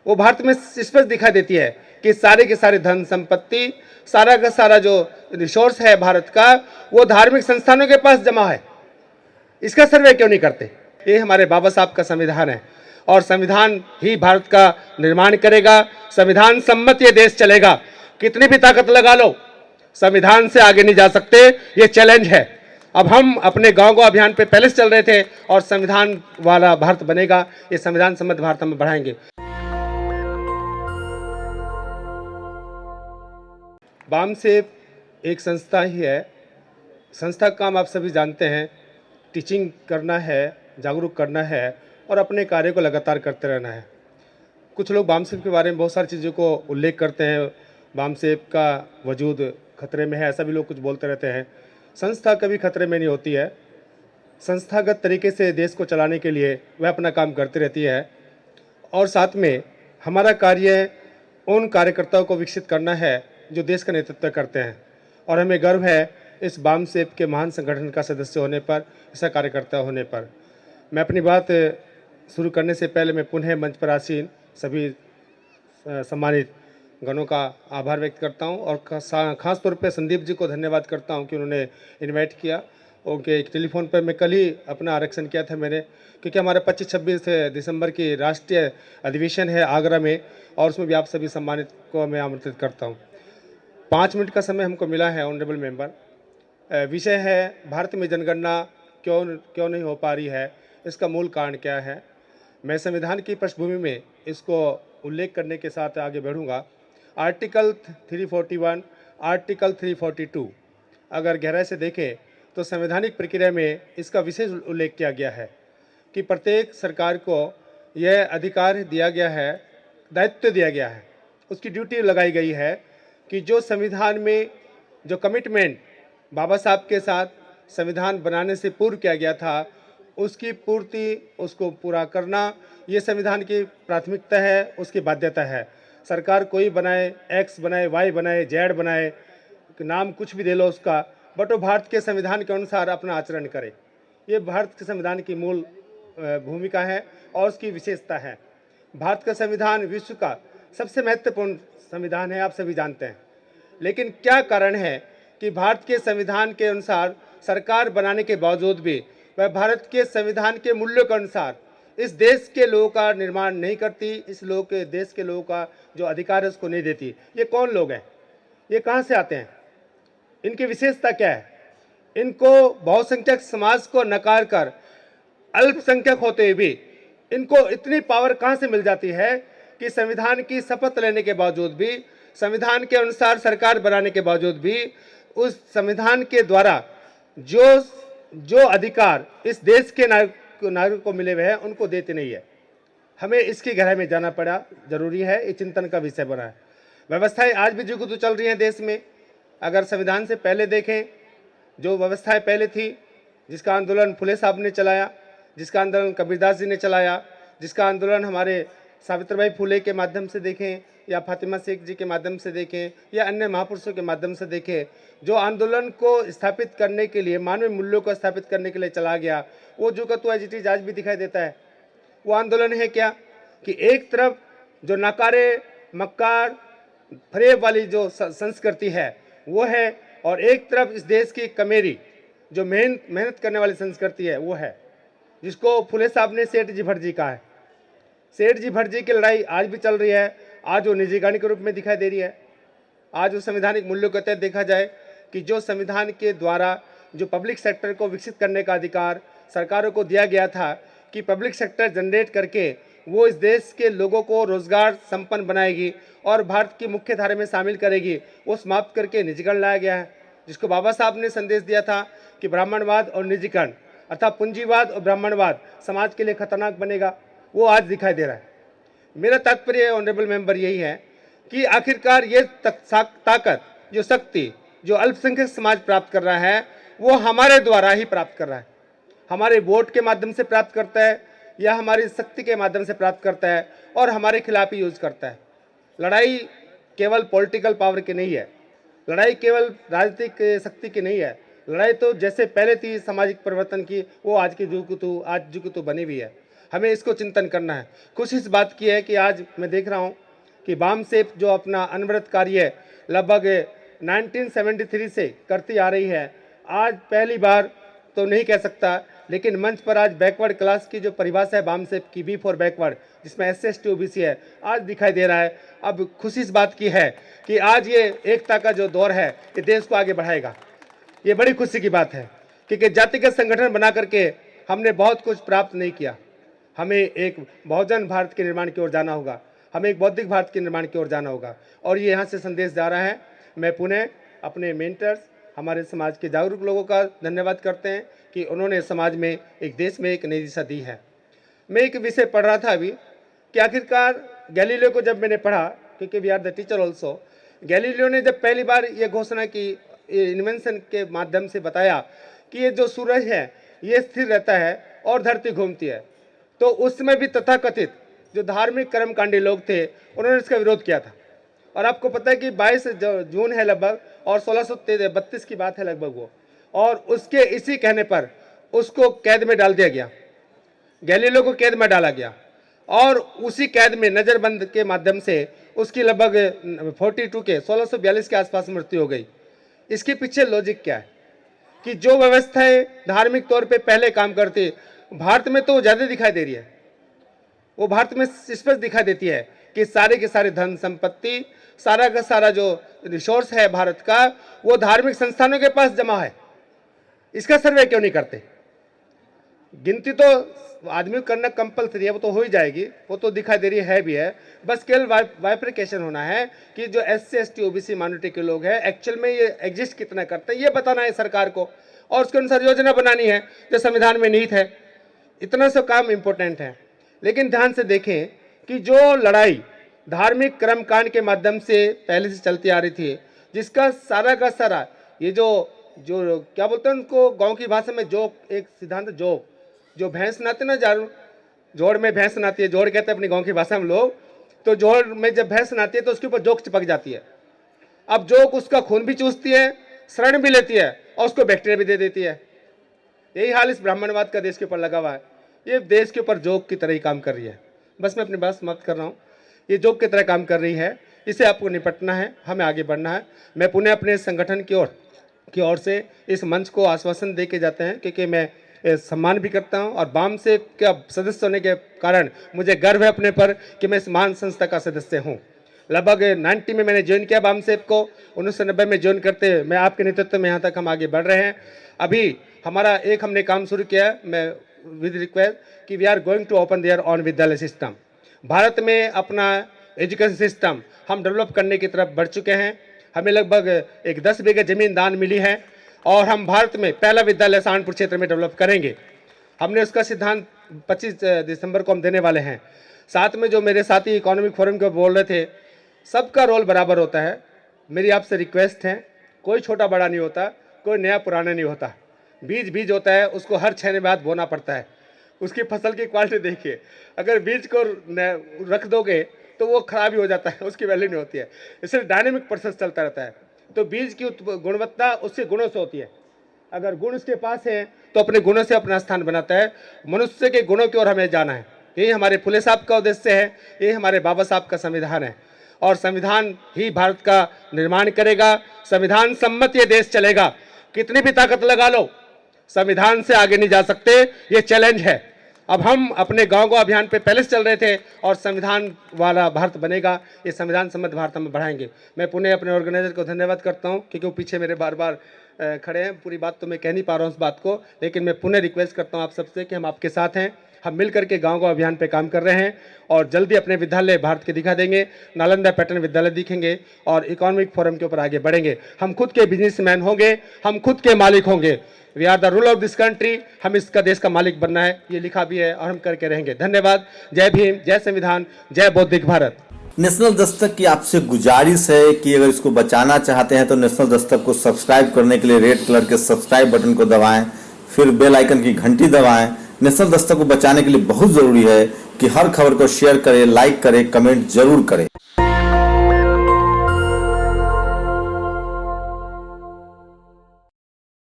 वो भारत में स्पष्ट दिखाई देती है कि सारे के सारे धन संपत्ति, सारा का सारा जो रिसोर्स है भारत का, वो धार्मिक संस्थानों के पास जमा है। इसका सर्वे क्यों नहीं करते? ये हमारे बाबा साहब का संविधान है और संविधान ही भारत का निर्माण करेगा। संविधान सम्मत ये देश चलेगा। कितनी भी ताकत लगा लो, संविधान से आगे नहीं जा सकते, ये चैलेंज है। अब हम अपने गांव गांव अभियान पे पहले से चल रहे थे और संविधान वाला भारत बनेगा, ये संविधान सम्मत भारत हम बढ़ाएंगे। बामसेफ एक संस्था ही है। संस्था का काम आप सभी जानते हैं, टीचिंग करना है, जागरूक करना है और अपने कार्य को लगातार करते रहना है। कुछ लोग बामसेफ के बारे में बहुत सारी चीज़ों को उल्लेख करते हैं, बामसेफ का वजूद खतरे में है, ऐसा भी लोग कुछ बोलते रहते हैं। संस्था कभी खतरे में नहीं होती है। संस्थागत तरीके से देश को चलाने के लिए वह अपना काम करती रहती है और साथ में हमारा कार्य उन कार्यकर्ताओं को विकसित करना है जो देश का नेतृत्व करते हैं और हमें गर्व है इस बामसेफ के महान संगठन का सदस्य होने पर, ऐसा कार्यकर्ता होने पर। मैं अपनी बात शुरू करने से पहले मैं पुनः मंच पर आसीन सभी सम्मानित गणों का आभार व्यक्त करता हूं और खास तौर पे संदीप जी को धन्यवाद करता हूं कि उन्होंने इनवाइट किया। उनके एक टेलीफोन पर मैं कल ही अपना आरक्षण किया था मैंने, क्योंकि हमारा 25-26 दिसंबर की राष्ट्रीय अधिवेशन है आगरा में और उसमें भी आप सभी सम्मानित को मैं आमंत्रित करता हूँ। 5 मिनट का समय हमको मिला है ऑनरेबल मेंबर। विषय है भारत में जनगणना क्यों नहीं हो पा रही है, इसका मूल कारण क्या है। मैं संविधान की पृष्ठभूमि में इसको उल्लेख करने के साथ आगे बढ़ूंगा। आर्टिकल 341, आर्टिकल 342 अगर गहराई से देखें तो संवैधानिक प्रक्रिया में इसका विशेष उल्लेख किया गया है कि प्रत्येक सरकार को यह अधिकार दिया गया है, दायित्व दिया गया है, उसकी ड्यूटी लगाई गई है कि जो संविधान में जो कमिटमेंट बाबा साहब के साथ संविधान बनाने से पूर्व किया गया था, उसकी पूर्ति, उसको पूरा करना ये संविधान की प्राथमिकता है, उसकी बाध्यता है। सरकार कोई बनाए, एक्स बनाए, वाई बनाए, जेड बनाए, नाम कुछ भी दे लो उसका, बट वो भारत के संविधान के अनुसार अपना आचरण करे। ये भारत के संविधान की मूल भूमिका है और उसकी विशेषता है। भारत का संविधान विश्व का सबसे महत्वपूर्ण संविधान है, आप सभी जानते हैं। लेकिन क्या कारण है कि भारत के संविधान के अनुसार सरकार बनाने के बावजूद भी वह भारत के संविधान के मूल्यों के अनुसार इस देश के लोगों का निर्माण नहीं करती, इस लोग के देश के लोगों का जो अधिकार है उसको नहीं देती। ये कौन लोग हैं, ये कहाँ से आते हैं, इनकी विशेषता क्या है? इनको बहुसंख्यक समाज को नकार कर अल्पसंख्यक होते हुए भी इनको इतनी पावर कहाँ से मिल जाती है कि संविधान की शपथ लेने के बावजूद भी, संविधान के अनुसार सरकार बनाने के बावजूद भी उस संविधान के द्वारा जो अधिकार इस देश के नागरिक को मिले हुए हैं उनको देते नहीं है। हमें इसकी गहराई में जाना पड़ा, जरूरी है, ये चिंतन का विषय बना है। व्यवस्थाएं आज भी जुगुतु चल रही हैं देश में। अगर संविधान से पहले देखें, जो व्यवस्थाएं पहले थी, जिसका आंदोलन फुले साहब ने चलाया, जिसका आंदोलन कबीरदास जी ने चलाया, जिसका आंदोलन हमारे सावित्रीबाई फुले के माध्यम से देखें या फातिमा शेख जी के माध्यम से देखें या अन्य महापुरुषों के माध्यम से देखें, जो आंदोलन को स्थापित करने के लिए, मानवीय मूल्यों को स्थापित करने के लिए चला गया, वो जुगतु एज इट इज आज भी दिखाई देता है। वो आंदोलन है क्या कि एक तरफ जो नकारे, मक्कार, फरेब वाली जो संस्कृति है वो है और एक तरफ इस देश की कमेरी, जो मेहनत करने वाली संस्कृति है वो है, जिसको फुले साहब ने सेठ जी भटजी कहा है। सेठ जी भटजी की लड़ाई आज भी चल रही है। आज वो निजीकरण के रूप में दिखाई दे रही है। आज वो संवैधानिक मूल्यों के तहत देखा जाए कि जो संविधान के द्वारा जो पब्लिक सेक्टर को विकसित करने का अधिकार सरकारों को दिया गया था कि पब्लिक सेक्टर जनरेट करके वो इस देश के लोगों को रोजगार संपन्न बनाएगी और भारत की मुख्य धारा में शामिल करेगी, वो समाप्त करके निजीकरण लाया गया है। जिसको बाबा साहब ने संदेश दिया था कि ब्राह्मणवाद और निजीकरण अर्थात पूंजीवाद और ब्राह्मणवाद समाज के लिए खतरनाक बनेगा, वो आज दिखाई दे रहा है। मेरा तात्पर्य ऑनरेबल मेंबर यही है कि आखिरकार ये ताकत, जो शक्ति, जो अल्पसंख्यक समाज प्राप्त कर रहा है वो हमारे द्वारा ही प्राप्त कर रहा है। हमारे वोट के माध्यम से प्राप्त करता है या हमारी शक्ति के माध्यम से प्राप्त करता है और हमारे खिलाफ ही यूज करता है। लड़ाई केवल पॉलिटिकल पावर की नहीं है, लड़ाई केवल राजनीतिक शक्ति की नहीं है। लड़ाई तो जैसे पहले थी सामाजिक परिवर्तन की, वो आज की जुगतु बनी हुई है। हमें इसको चिंतन करना है। खुश इस बात की है कि आज मैं देख रहा हूँ कि बामसेफ जो अपना अनवरत कार्य लगभग 1973 से करती आ रही है, आज पहली बार तो नहीं कह सकता, लेकिन मंच पर आज बैकवर्ड क्लास की जो परिभाषा है बामसेफ की, बी फॉर बैकवर्ड, जिसमें SC ST OBC है, आज दिखाई दे रहा है। अब खुशी इस बात की है कि आज ये एकता का जो दौर है ये देश को आगे बढ़ाएगा। ये बड़ी खुशी की बात है, क्योंकि जातिगत संगठन बना करके हमने बहुत कुछ प्राप्त नहीं किया। हमें एक बहुजन भारत के निर्माण की ओर जाना होगा, हमें एक बौद्धिक भारत के निर्माण की ओर जाना होगा, और ये यहाँ से संदेश जा रहा है। मैं पुनः अपने मेंटर्स, हमारे समाज के जागरूक लोगों का धन्यवाद करते हैं कि उन्होंने समाज में, एक देश में एक नई दिशा दी है। मैं एक विषय पढ़ रहा था अभी कि आखिरकार गैलीलियो को जब मैंने पढ़ा, क्योंकि we are the teacher also, Galileo ने जब पहली बार ये घोषणा की, इन्वेंशन के माध्यम से बताया कि ये जो सूरज है ये स्थिर रहता है और धरती घूमती है, तो उसमें भी तथाकथित जो धार्मिक कर्मकांडी लोग थे उन्होंने इसका विरोध किया था। और आपको पता है कि 22 जून है लगभग, और 1632 की बात है लगभग वो, और उसके इसी कहने पर उसको कैद में डाल दिया गया, गैलीलियो को कैद में डाला गया, और उसी कैद में नज़रबंद के माध्यम से उसकी लगभग 1642 के आसपास मृत्यु हो गई। इसके पीछे लॉजिक क्या है कि जो व्यवस्थाएं धार्मिक तौर पे पहले काम करती, भारत में तो ज़्यादा दिखाई दे रही है, वो भारत में स्पष्ट दिखाई देती है कि सारे के सारे धन संपत्ति, सारा का सारा जो रिसोर्स है भारत का, वो धार्मिक संस्थानों के पास जमा है। इसका सर्वे क्यों नहीं करते? गिनती तो आदमी करना कंपलसरी है, वो तो हो ही जाएगी, वो तो दिखाई दे रही है भी है, बस केवल वाइफ्रिकेशन होना है कि जो SC ST OBC माइनॉरिटी के लोग हैं एक्चुअल में ये एग्जिस्ट कितना करते हैं, ये बताना है सरकार को, और उसके अनुसार योजना बनानी है जो संविधान में निहित है। इतना सा काम इम्पोर्टेंट है। लेकिन ध्यान से देखें कि जो लड़ाई धार्मिक कर्मकांड के माध्यम से पहले से चलती आ रही थी, जिसका सारा का सारा ये जो क्या बोलते हैं उनको गांव की भाषा में जोक, एक सिद्धांत जोक, जो भैंस नाते ना जोड़ में भैंस नाती है, जोड़ कहते हैं अपनी गांव की भाषा में लोग, तो जोड़ में जब भैंस नाती है तो उसके ऊपर जोक चिपक जाती है। अब जोक उसका खून भी चूसती है, शरण भी लेती है, और उसको बैक्टीरिया भी दे देती है। यही हाल इस ब्राह्मणवाद का देश के ऊपर लगा हुआ है। ये देश के ऊपर जोक की तरह ही काम कर रही है। बस मैं अपनी बात समाप्त कर रहा हूँ। ये जोक की तरह काम कर रही है, इसे आपको निपटना है, हमें आगे बढ़ना है। मैं पुनः अपने संगठन की ओर से इस मंच को आश्वासन दे के जाते हैं, क्योंकि मैं सम्मान भी करता हूं, और बामसेफ का सदस्य होने के कारण मुझे गर्व है अपने पर कि मैं इस महान संस्था का सदस्य हूं। लगभग 90 में मैंने ज्वाइन किया बामसेफ को, 1990 में ज्वाइन करते मैं आपके नेतृत्व में यहाँ तक हम आगे बढ़ रहे हैं। अभी हमारा एक हमने काम शुरू किया है, मैं विद रिक्वेस्ट कि we are going to open there on विद्यालय सिस्टम। भारत में अपना एजुकेशन सिस्टम हम डेवलप करने की तरफ बढ़ चुके हैं। हमें लगभग एक 10 बीघे ज़मीन दान मिली है, और हम भारत में पहला विद्यालय सहारनपुर क्षेत्र में डेवलप करेंगे। हमने उसका सिद्धांत 25 दिसंबर को हम देने वाले हैं। साथ में जो मेरे साथी इकोनॉमिक फोरम के बोल रहे थे, सबका रोल बराबर होता है। मेरी आपसे रिक्वेस्ट है, कोई छोटा बड़ा नहीं होता, कोई नया पुराना नहीं होता। बीज होता है, उसको हर 6 महीने बाद बोना पड़ता है। उसकी फसल की क्वालिटी देखिए, अगर बीज को रख दोगे तो वो खराब ही हो जाता है, उसकी वैल्यू नहीं होती है। इसलिए डायनेमिक प्रोसेस चलता रहता है। तो बीज की गुणवत्ता उसके गुणों से होती है। अगर गुण उसके पास है तो अपने गुणों से अपना स्थान बनाता है। मनुष्य के गुणों की ओर हमें जाना है। यही हमारे फुले साहब का उद्देश्य है, यही हमारे बाबा साहब का संविधान है, और संविधान ही भारत का निर्माण करेगा। संविधान सम्मत ये देश चलेगा। कितनी भी ताकत लगा लो, संविधान से आगे नहीं जा सकते, ये चैलेंज है। अब हम अपने गांव को अभियान पे पहले से चल रहे थे, और संविधान वाला भारत बनेगा, ये संविधान सम्मत भारत हम बढ़ाएंगे। मैं पुनः अपने ऑर्गेनाइजर को धन्यवाद करता हूं, क्योंकि वो पीछे मेरे बार बार खड़े हैं। पूरी बात तो मैं कह नहीं पा रहा हूं उस बात को, लेकिन मैं पुनः रिक्वेस्ट करता हूं आप सबसे कि हम आपके साथ हैं। हम मिल करके गाँव को अभियान पे काम कर रहे हैं, और जल्दी अपने विद्यालय भारत के दिखा देंगे। नालंदा पैटर्न विद्यालय दिखेंगे, और इकोनॉमिक फोरम के ऊपर आगे बढ़ेंगे। हम खुद के बिजनेसमैन होंगे, हम खुद के मालिक होंगे। We are the rule of this country. हम इसका देश का मालिक बनना है, ये लिखा भी है, और हम करके रहेंगे। धन्यवाद। जय भीम, जय संविधान, जय बौद्धिक भारत। नेशनल दस्तक की आपसे गुजारिश है कि अगर इसको बचाना चाहते हैं तो नेशनल दस्तक को सब्सक्राइब करने के लिए रेड कलर के सब्सक्राइब बटन को दबाएं, फिर बेल आइकन की घंटी दबाएं। नेशनल दस्तक को बचाने के लिए बहुत जरूरी है कि हर खबर को शेयर करें, लाइक करें, कमेंट जरूर करें।